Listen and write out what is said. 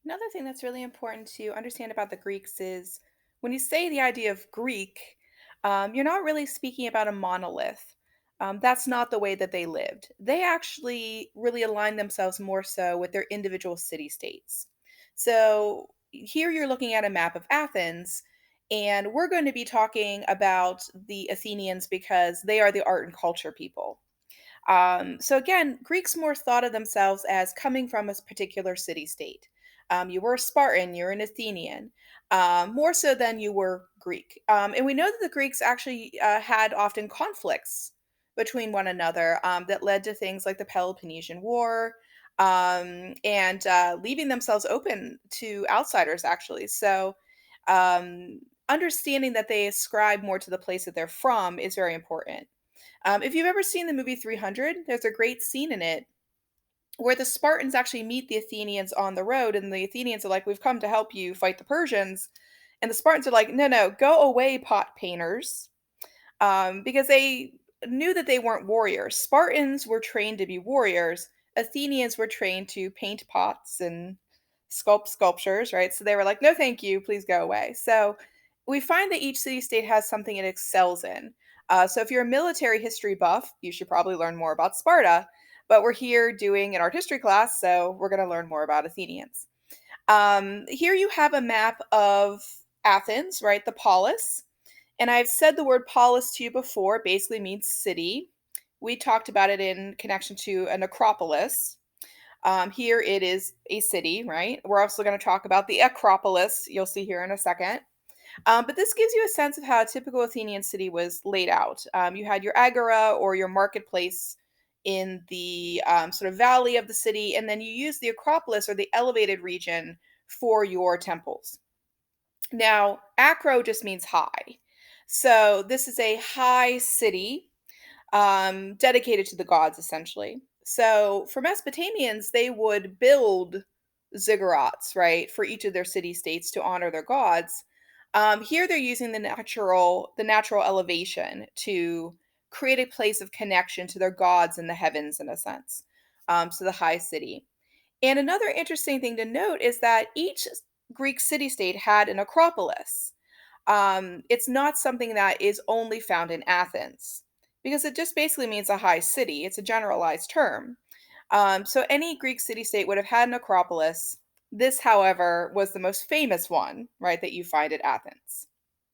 Another thing that's really important to understand about the Greeks is when you say the idea of Greek, you're not really speaking about a monolith. That's not the way that they lived. They actually really aligned themselves more so with their individual city states. So here you're looking at a map of Athens, and we're going to be talking about the Athenians because they are the art and culture people. So again, Greeks more thought of themselves as coming from a particular city state. You were a Spartan, you're an Athenian, more so than you were Greek. And we know that the Greeks actually had often conflicts between one another that led to things like the Peloponnesian War and leaving themselves open to outsiders, actually. So, understanding that they ascribe more to the place that they're from is very important. If you've ever seen the movie 300, there's a great scene in it where the Spartans actually meet the Athenians on the road, and the Athenians are like, "We've come to help you fight the Persians." And the Spartans are like, "No, no, go away, pot painters," because they knew that they weren't warriors. Spartans were trained to be warriors. Athenians were trained to paint pots and sculpt sculptures, right? So they were like, "No, thank you, please go away." So we find that each city state has something it excels in. So if you're a military history buff, you should probably learn more about Sparta. But we're here doing an art history class, so we're going to learn more about Athenians. Here you have a map of Athens, right? The polis. And I've said the word polis to you before. It basically means city. We talked about it in connection to an acropolis. Here it is a city, right? We're also going to talk about the Acropolis, you'll see here in a second. But this gives you a sense of how a typical Athenian city was laid out. You had your agora or your marketplace in the sort of valley of the city, and then you use the Acropolis or the elevated region for your temples. Now, acro just means high. So this is a high city dedicated to the gods, essentially. So for Mesopotamians, they would build ziggurats, right, for each of their city states to honor their gods. Here they're using the natural elevation to create a place of connection to their gods in the heavens, in a sense. So the high city. And another interesting thing to note is that each Greek city state had an acropolis. It's not something that is only found in Athens because it just basically means a high city. It's a generalized term. So any Greek city state would have had an acropolis. This, however, was the most famous one, right, that you find at Athens.